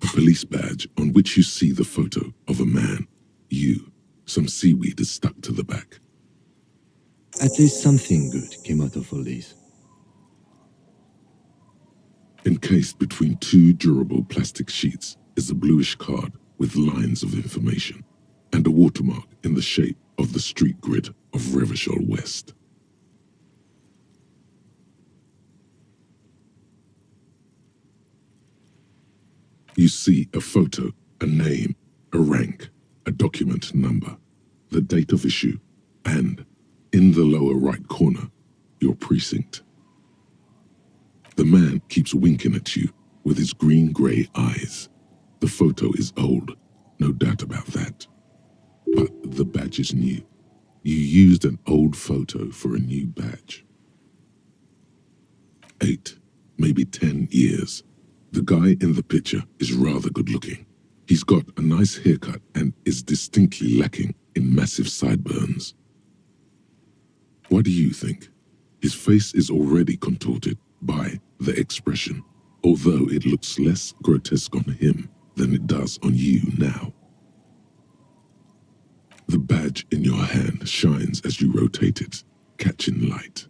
A police badge on which you see the photo of a man. You. Some seaweed is stuck to the back. At least something good came out of all this. Encased between two durable plastic sheets is a bluish card with lines of information and a watermark in the shape of the street grid of Revachol West. You see a photo, a name, a rank, a document number, the date of issue, and, in the lower right corner, your precinct. The man keeps winking at you with his green-grey eyes. The photo is old, no doubt about that. But the badge is new. You used an old photo for a new badge. 8, maybe 10 years. The guy in the picture is rather good-looking. He's got a nice haircut and is distinctly lacking in massive sideburns. What do you think? His face is already contorted by the expression, although it looks less grotesque on him than it does on you now. The badge in your hand shines as you rotate it, catching light.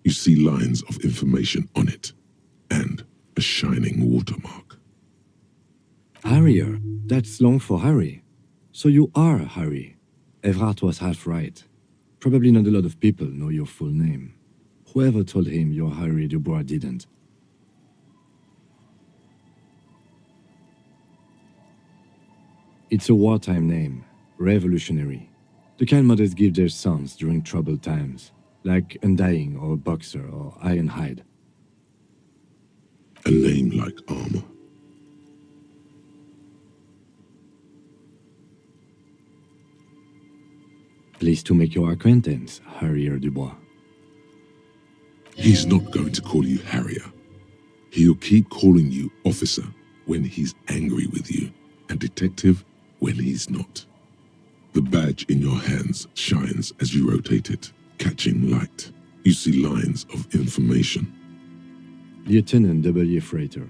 You see lines of information on it, and a shining watermark. Harrier, that's long for Harry. So you are Harry. Evrard was half right. Probably not a lot of people know your full name. Whoever told him you're Harry Dubois didn't. It's a wartime name, revolutionary. The kind mothers give their sons during troubled times, like Undying or Boxer or Ironhide. A name like armor. Pleased to make your acquaintance, Harrier Dubois. He's not going to call you Harrier. He'll keep calling you officer when he's angry with you, and detective when he's not. The badge in your hands shines as you rotate it, catching light. You see lines of information. Lieutenant W. Freighter.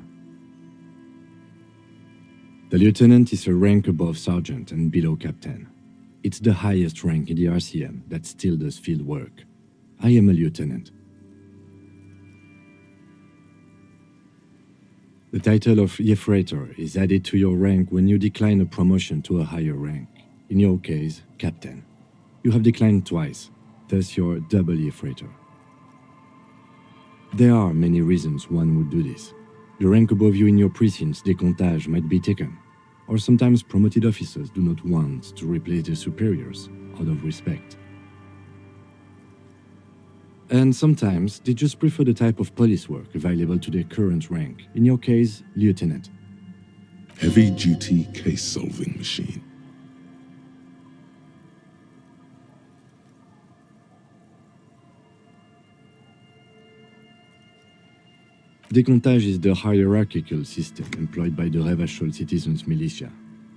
The lieutenant is a rank above sergeant and below captain. It's the highest rank in the RCM that still does field work. I am a lieutenant. The title of Freighter is added to your rank when you decline a promotion to a higher rank. In your case, captain. You have declined twice, thus you're double Freighter. There are many reasons one would do this. The rank above you in your precinct's décomptage might be taken, or sometimes promoted officers do not want to replace their superiors out of respect. And sometimes they just prefer the type of police work available to their current rank, in your case, lieutenant. Heavy-duty case-solving machine. Décomptage is the hierarchical system employed by the Revachol citizens' militia.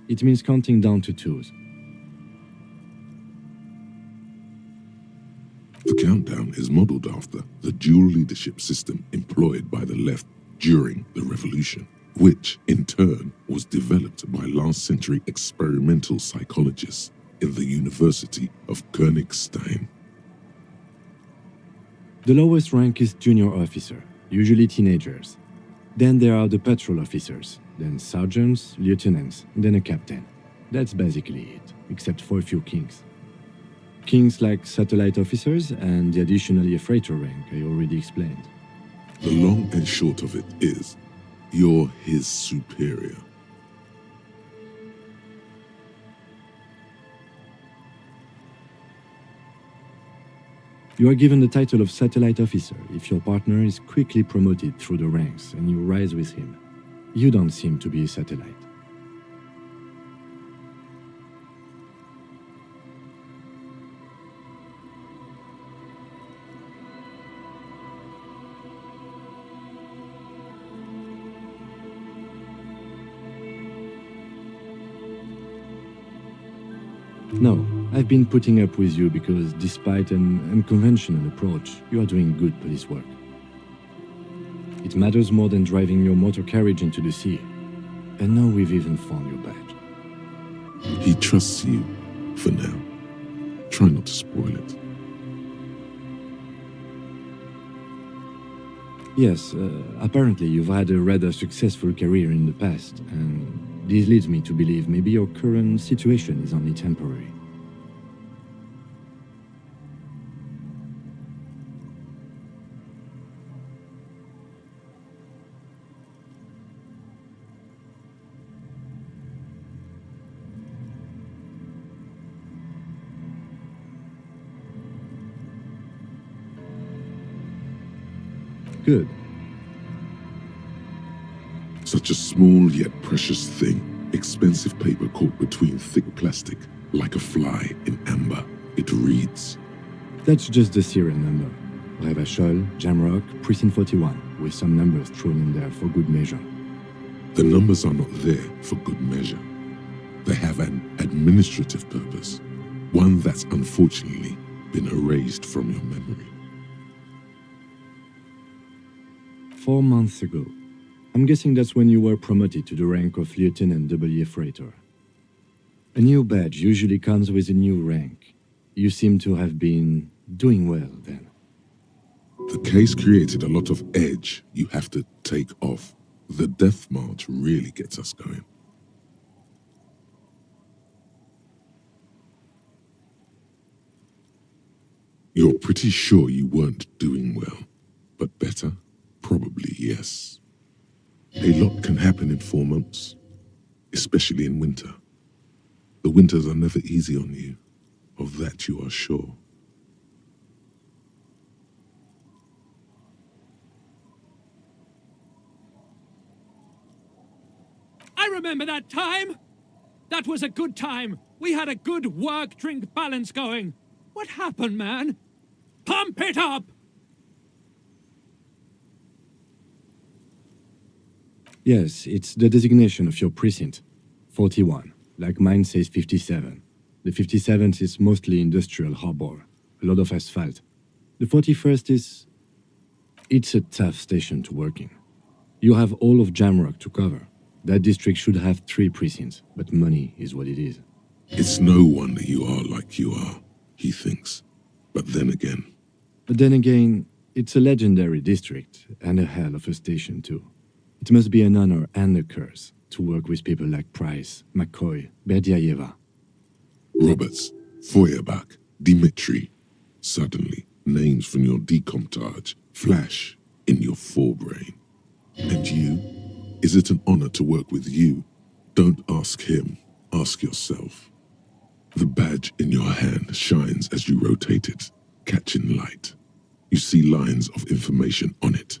It means counting down to twos. The countdown is modeled after the dual leadership system employed by the left during the revolution, which, in turn, was developed by last-century experimental psychologists in the University of Königstein. The lowest rank is junior officer, usually teenagers. Then there are the patrol officers, then sergeants, lieutenants, then a captain. That's basically it, except for a few kings. Kings like satellite officers and the additionally freighter rank I already explained. The long and short of it is, you're his superior. You are given the title of satellite officer if your partner is quickly promoted through the ranks and you rise with him. You don't seem to be a satellite. No, I've been putting up with you because despite an unconventional approach, you are doing good police work. It matters more than driving your motor carriage into the sea. And now we've even found your badge. He trusts you, for now. Try not to spoil it. Yes, apparently you've had a rather successful career in the past, and this leads me to believe maybe your current situation is only temporary. Good. Such a small yet precious thing. Expensive paper caught between thick plastic, like a fly in amber. It reads. That's just the serial number. Revachol, Jamrock, Precinct 41, with some numbers thrown in there for good measure. The numbers are not there for good measure. They have an administrative purpose, one that's unfortunately been erased from your memory. 4 months ago. I'm guessing that's when you were promoted to the rank of Lieutenant W. Freighter. A new badge usually comes with a new rank. You seem to have been doing well then. The case created a lot of edge you have to take off. The death march really gets us going. You're pretty sure you weren't doing well, but better? Probably yes. A lot can happen in 4 months, especially in winter. The winters are never easy on you, of that you are sure. I remember that time! That was a good time. We had a good work-drink balance going. What happened, man? Pump it up! Yes, it's the designation of your precinct. 41, like mine says 57. The 57th is mostly industrial harbor, a lot of asphalt. The 41st is... It's a tough station to work in. You have all of Jamrock to cover. That district should have 3 precincts, but money is what it is. It's no wonder you are like you are, he thinks. But then again, it's a legendary district, and a hell of a station too. It must be an honor and a curse to work with people like Price, McCoy, Berdiaeva. Roberts, Feuerbach, Dimitri. Suddenly, names from your decomptage flash in your forebrain. And you? Is it an honor to work with you? Don't ask him, ask yourself. The badge in your hand shines as you rotate it, catching light. You see lines of information on it.